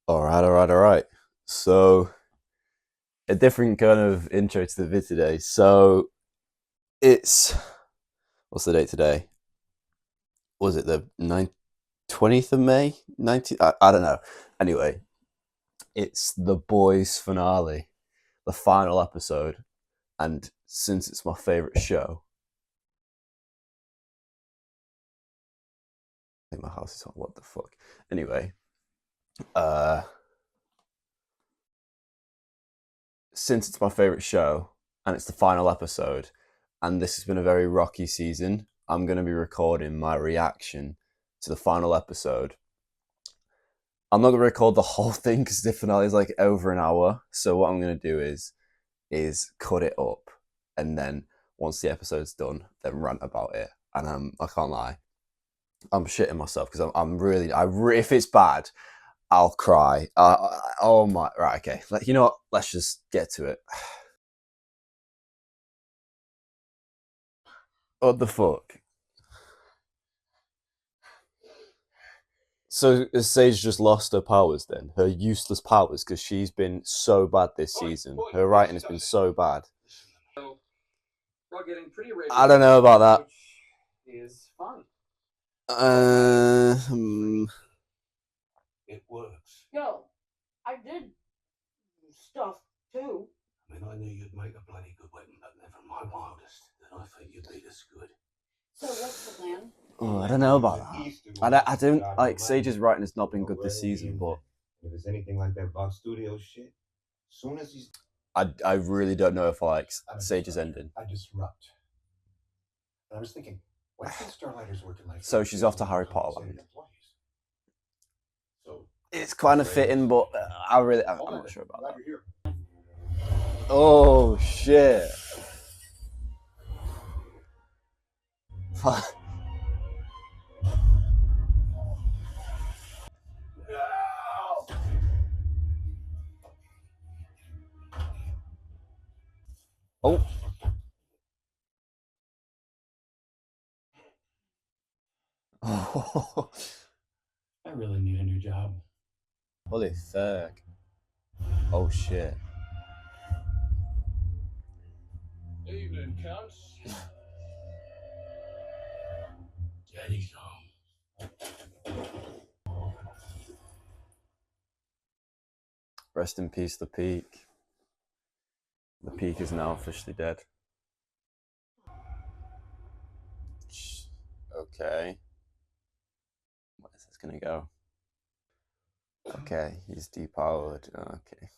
All right. So, a different kind of intro to the vid today. So, it's what's the date today? Was it the 20th of May? 19th? I don't know. Anyway, it's the boys' finale, the final episode. And since it's my favorite show, I think my house is on. What the fuck? Anyway, uh, since it's my favorite show and it's the final episode, and this has been a very rocky season, I'm going to be recording my reaction to the final episode. I'm not going to record the whole thing because the finale is like over an hour. So what I'm going to do is cut it up, and then once the episode's done, then rant about it. And I can't lie, I'm shitting myself because if it's bad, I'll cry. Oh my, right, okay. You know what? Let's just get to it. What the fuck? So has Sage just lost her powers then? Her useless powers because she's been so bad this season. Her writing has been so bad. I don't know about that. Is fun. It works. Yo, I did stuff too. I mean, I knew you'd make a bloody good weapon, but never my wildest that I thought you'd be this good. So what's the plan? Oh, I don't know about that. I don't like Sage's writing has not been good this season, but if it's anything like that Box Studios shit, soon as he's I really don't know if I like Sage's ending. I disrupt. And I was thinking, why think Starlighters working like So she's off to Harry Potter Land. So It's kind of fitting, but I'm not sure about that. Oh shit. Oh. Oh. I really need a new job. Holy fuck. Oh shit. Evening, Counts. Daddy's home. Rest in peace, the Peak. The Peak is now officially dead. Okay. Where is this gonna go? Okay, he's depowered. Okay.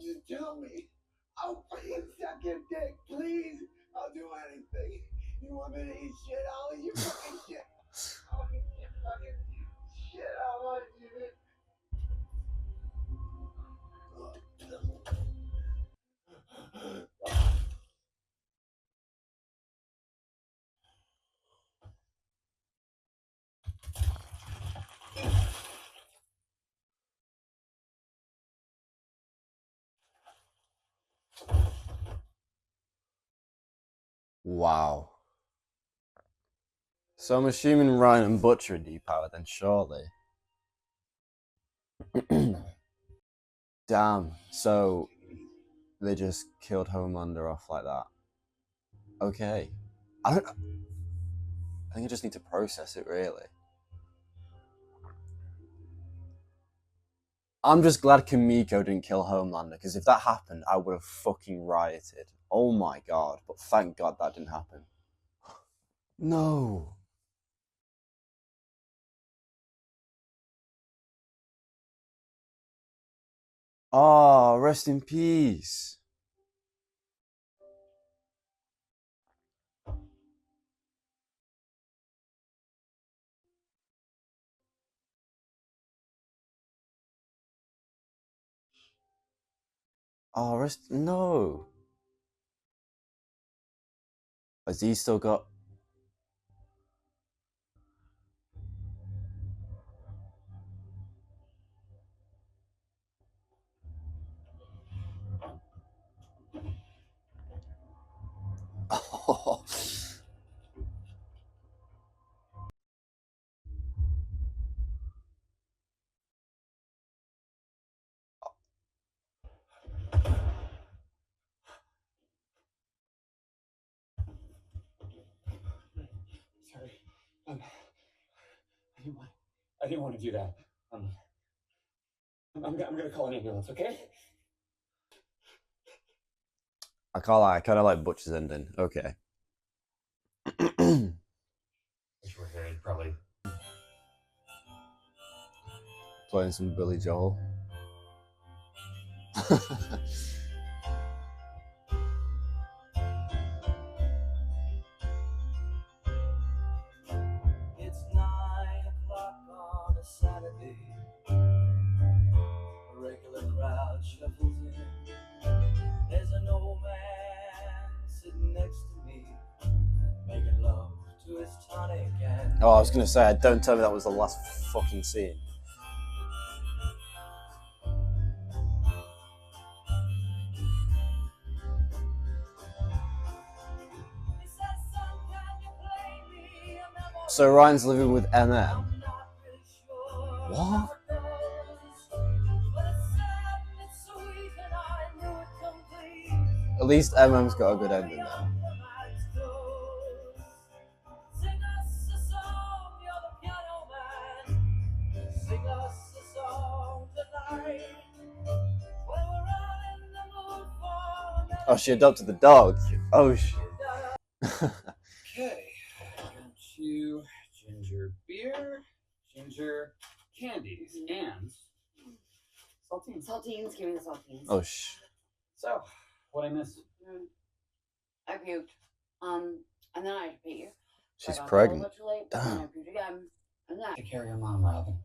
just tell me. I'll please suck your dick, please. I'll do anything. You want me to eat shit? I'll eat your fucking shit. I'll eat your fucking shit. I want you to. Wow. So I'm assuming Ryan and Butcher are depowered then, surely. Damn. So they just killed Homelander off like that. Okay. I think I just need to process it, really. I'm just glad Kimiko didn't kill Homelander, because if that happened, I would have fucking rioted. Oh my god. But thank god that didn't happen. No. Ah, rest in peace. Oh, no. Has he still got... I didn't want to do that. I'm gonna call an ambulance, okay? I can't lie, I kind of like Butch's ending. Okay. Wish we're here. I'd probably. Playing some Billy Joel. It's 9:00 on a Saturday. A regular crowd shuffles in. There's an old man sitting next to me, making love to his tonic and Oh, I was gonna say, don't tell me that was the last fucking scene. he says, "Son, can you play me a memory?" So Ryan's living with MM. I'm not really sure What? how it goes, but it's sad and it's sweet and I knew it complete. At least MM's got a good ending though. Sing us a song, you're the piano man. Sing us a song tonight. When we're all in the mood for a Oh, she adopted the dog. Oh, Okay. Got you ginger beer, ginger candies, and saltines. Saltines, give me the saltines. oh, So, what I miss? I puked. And then I had to pee. she's I got pregnant. a little bit late, and then I puked again. And then Take care of your mom, Robin.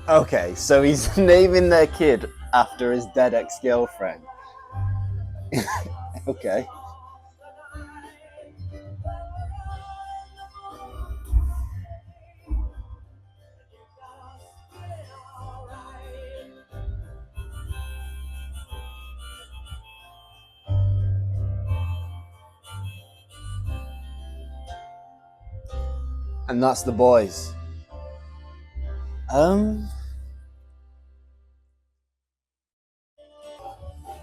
Okay, so he's naming their kid after his dead ex-girlfriend. Okay. And that's the boys. I'm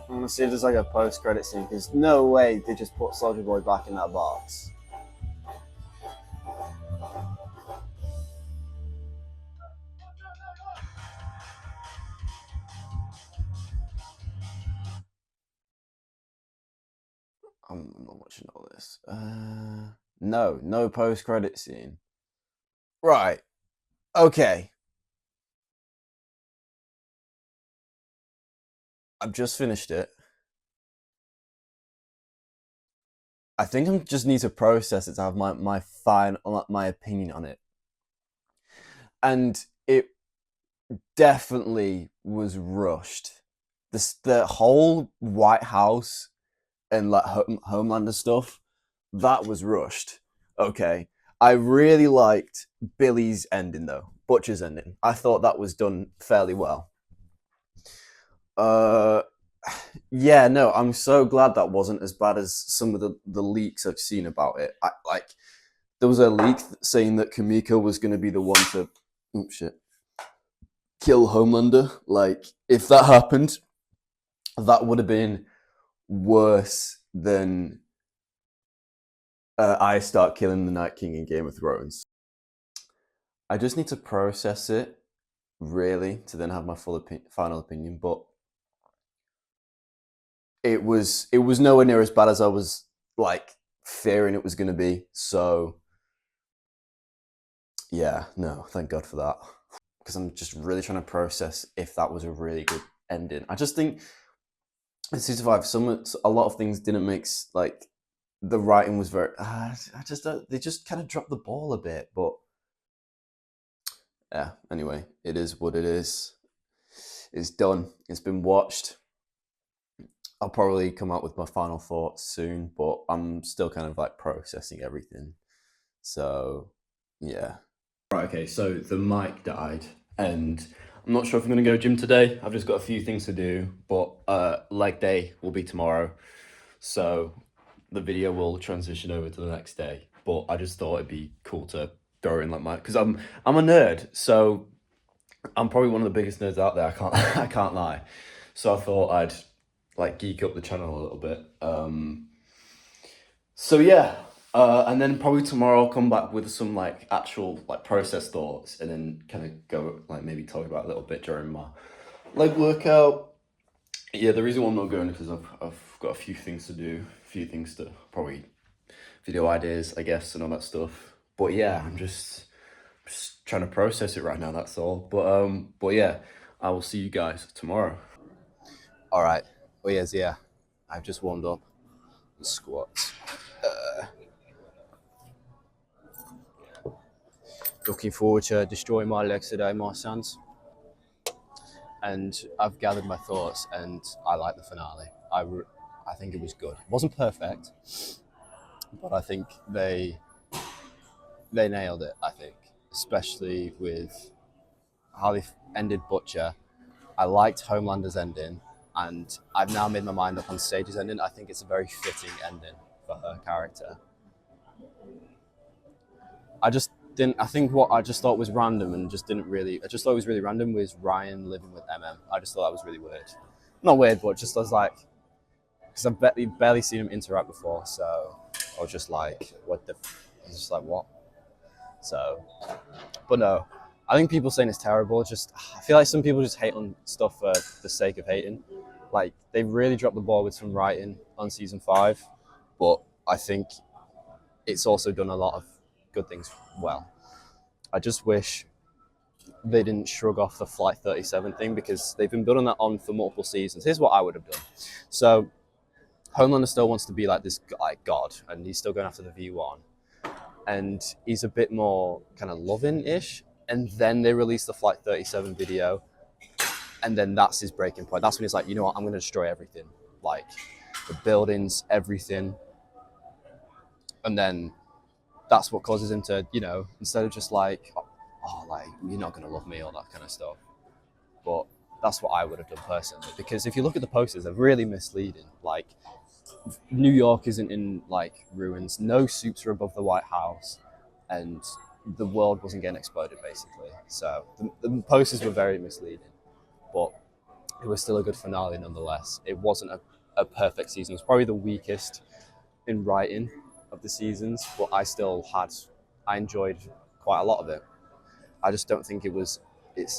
gonna see if there's like a post-credit scene, because no way they just put Soldier Boy back in that box. I'm not watching all this. No post-credit scene. Right. Okay. I've just finished it. I think I just need to process it to have my opinion on it. And it definitely was rushed. The whole White House and like Homelander stuff, that was rushed. Okay. I really liked Billy's ending though, Butcher's ending. I thought that was done fairly well. Yeah, no, I'm so glad that wasn't as bad as some of the leaks I've seen about it. There was a leak saying that Kamiko was going to be the one to, kill Homelander. Like, if that happened, that would have been worse than Arya Stark killing the Night King in Game of Thrones. I just need to process it, really, to then have my final opinion, but it was nowhere near as bad as I was like fearing it was going to be. So yeah, no, thank God for that, because I'm just really trying to process if that was a really good ending. I just think in season 5, a lot of things didn't make like the writing was very. They just kind of dropped the ball a bit, but yeah. Anyway, it is what it is. It's done. It's been watched. I'll probably come out with my final thoughts soon, but I'm still kind of like processing everything. So, yeah. Right, okay, so the mic died, and I'm not sure if I'm going to go gym today. I've just got a few things to do, but leg day will be tomorrow. So the video will transition over to the next day. But I just thought it'd be cool to throw in like because I'm a nerd, so I'm probably one of the biggest nerds out there. I can't lie. So I thought I'd like geek up the channel a little bit. So yeah, And then probably tomorrow I'll come back with some like actual like process thoughts, and then kind of go like maybe talk about a little bit during my leg workout. Yeah, the reason why I'm not going is because I've got a few things to do, a few things to probably video ideas, I guess, and all that stuff. But yeah, I'm just trying to process it right now. That's all. But yeah, I will see you guys tomorrow. All right. Well, yes, yeah. I've just warmed up. Squats. Looking forward to destroying my legs today, my sons. And I've gathered my thoughts, and I like the finale. I think it was good. It wasn't perfect, but I think they nailed it. I think, especially with how they ended Butcher. I liked Homelander's ending, and I've now made my mind up on Sage's ending. I think it's a very fitting ending for her character. I think what I just thought was random and just didn't really, I just thought it was really random was Ryan living with MM. I just thought that was really weird. Not weird, but just I was like, because I've barely seen him interact before, so I was just like, what the, I was just like, what? So, but no, I think people saying it's terrible, just, I feel like some people just hate on stuff for the sake of hating. Like, they really dropped the ball with some writing on season 5, but I think it's also done a lot of good things well. I just wish they didn't shrug off the Flight 37 thing, because they've been building that on for multiple seasons. Here's what I would have done. So Homelander still wants to be like this like god, and he's still going after the V1, and he's a bit more kind of loving-ish, and then they release the Flight 37 video, and then that's his breaking point. That's when he's like, you know what, I'm going to destroy everything, like the buildings, everything. And then that's what causes him to, you know, instead of just like, oh, like, you're not going to love me, all that kind of stuff. But that's what I would have done personally. Because if you look at the posters, they're really misleading. Like, New York isn't in, like, ruins. No suits are above the White House. And the world wasn't getting exploded, basically. So the posters were very misleading. But it was still a good finale nonetheless. It wasn't a perfect season. It was probably the weakest in writing of the seasons, but I enjoyed quite a lot of it. I just don't think it wasn't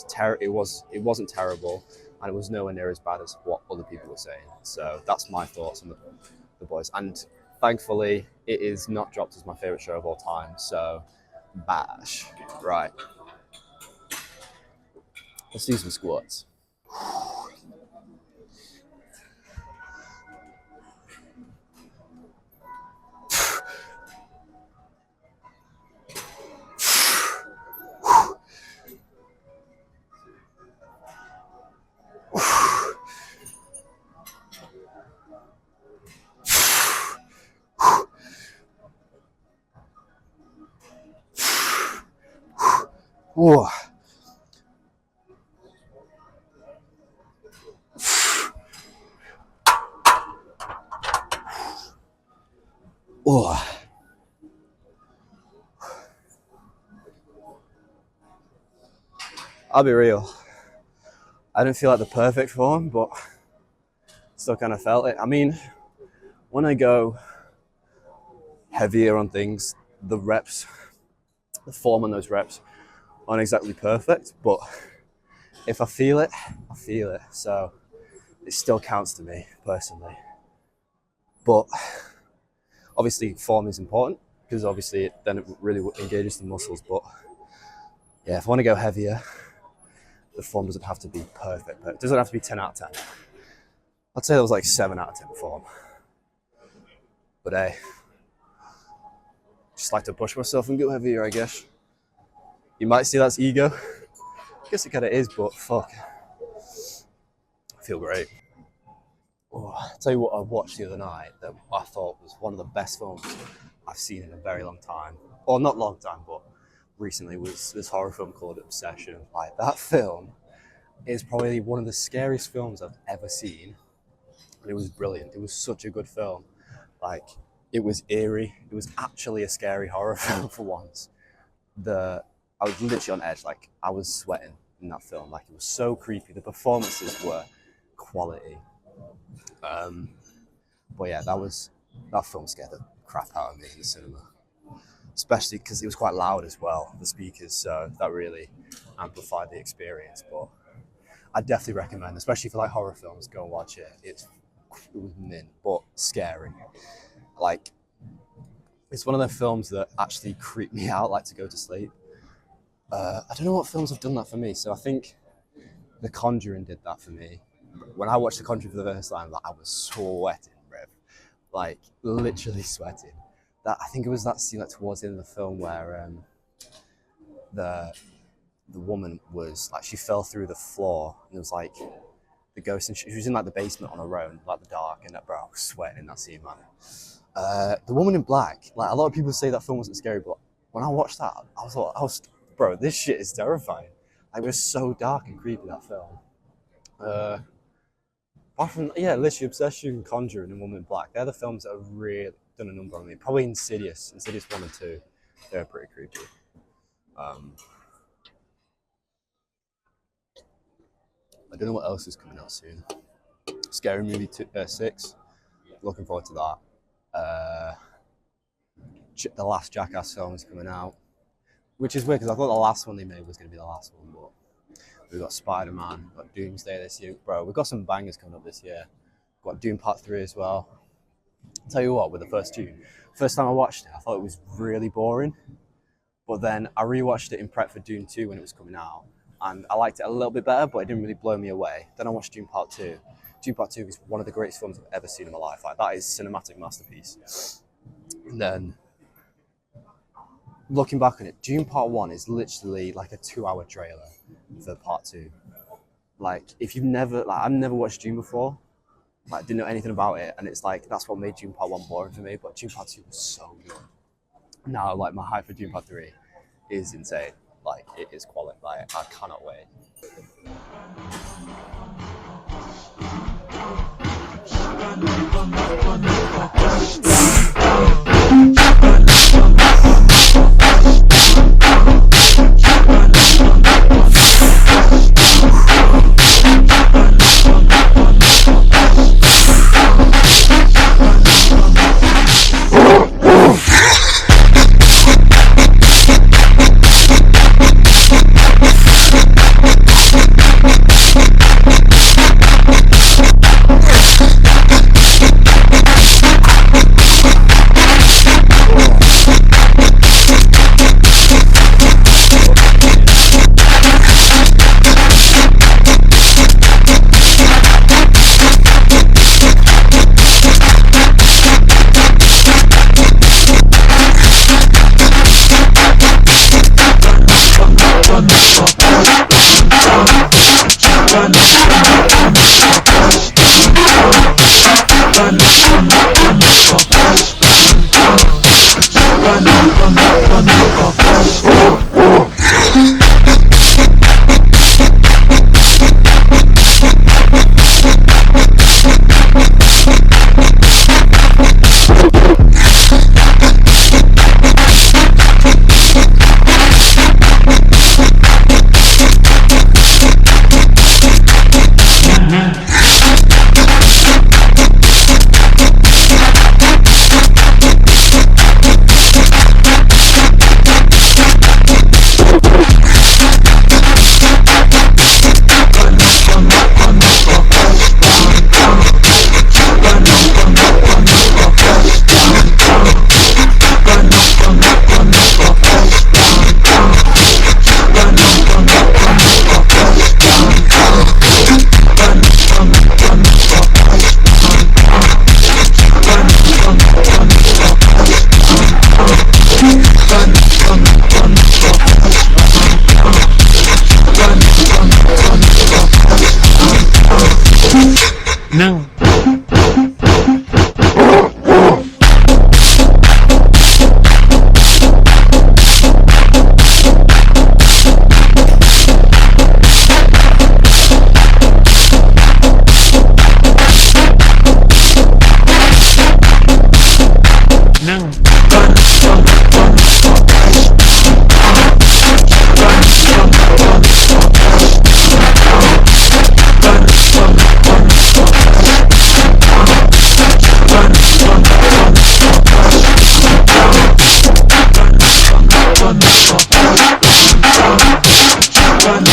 terrible, and it was nowhere near as bad as what other people were saying. So that's my thoughts on the boys. And thankfully, it is not dropped as my favorite show of all time. So bash. Right. Let's do some squats. Whoa. Oh. I'll be real. I didn't feel like the perfect form, but still kind of felt it. I mean, when I go heavier on things, the form on those reps aren't exactly perfect, but if I feel it, I feel it. So it still counts to me personally. But obviously form is important, because obviously then it really engages the muscles. But yeah, if I want to go heavier, the form doesn't have to be perfect. It doesn't have to be 10 out of 10. I'd say that was like 7 out of 10 form. But hey, just like to push myself and go heavier, I guess. You might see that's ego. I guess it kind of is, but fuck. I feel great. Oh, I'll tell you what I watched the other night that I thought was one of the best films I've seen in a very long time. Or not long time, but recently, was this horror film called Obsession. Like, that film is probably one of the scariest films I've ever seen. And it was brilliant. It was such a good film. Like, it was eerie. It was actually a scary horror film for once. I was literally on edge. Like, I was sweating in that film. Like, it was so creepy. The performances were quality. But yeah, that film scared the crap out of me in the cinema, especially because it was quite loud as well, the speakers, so that really amplified the experience. But I definitely recommend, especially for like horror films, go and watch it. It was mint, but scary. Like, it's one of the films that actually creep me out, like to go to sleep. I don't know what films have done that for me. So I think The Conjuring did that for me. When I watched The Conjuring for the first time, like, I was sweating, Rev. Like, literally sweating. That, I think it was that scene like towards the end of the film where the woman was like, she fell through the floor, and it was like the ghost, and she was in like the basement on her own, like the dark, and bro, I was sweating in that scene, man. The Woman in Black, like, a lot of people say that film wasn't scary, but when I watched that, I was bro, this shit is terrifying. Like, it was so dark and creepy, that film. Apart from, yeah, literally Obsession, Conjuring, and Woman in Black, they're the films that have really done a number on me. Probably Insidious 1 and 2, they're pretty creepy. I don't know what else is coming out soon. Scary Movie 6, looking forward to that. The last Jackass film is coming out, which is weird because I thought the last one they made was going to be the last one, but we've got Spider-Man, we've got Doomsday this year. Bro, we've got some bangers coming up this year. We've got Doom Part 3 as well. I'll tell you what, with the first time I watched it, I thought it was really boring, but then I rewatched it in prep for Doom 2 when it was coming out, and I liked it a little bit better, but it didn't really blow me away. Then I watched Doom Part 2. Doom Part 2 is one of the greatest films I've ever seen in my life. Like, that is a cinematic masterpiece. And then, looking back on it, Doom Part 1 is literally like a 2-hour trailer for Part 2. Like, if you've never, like, I've never watched Doom before, like, didn't know anything about it, and it's like, that's what made Doom Part 1 boring for me, but Doom Part 2 was so good. Now, like, my hype for Doom Part 3 is insane. Like, it is quality. Like, I cannot wait. No. No. How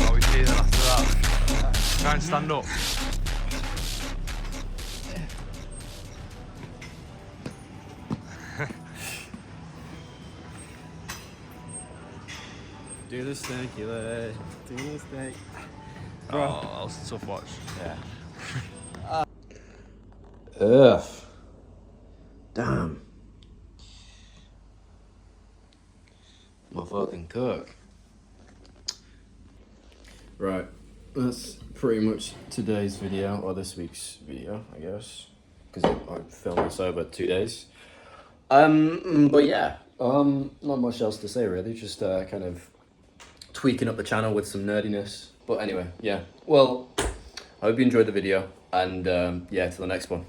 are we feeling after that? Try and stand up. Do the stanky leg. Do the stank. Oh, that was a tough watch. Yeah. Ugh. Damn. My fucking cook. Right, that's pretty much today's video, or this week's video, I guess, because I filmed this over 2 days. But yeah, not much else to say really, just kind of tweaking up the channel with some nerdiness. But anyway, yeah, well, I hope you enjoyed the video, and yeah, till the next one.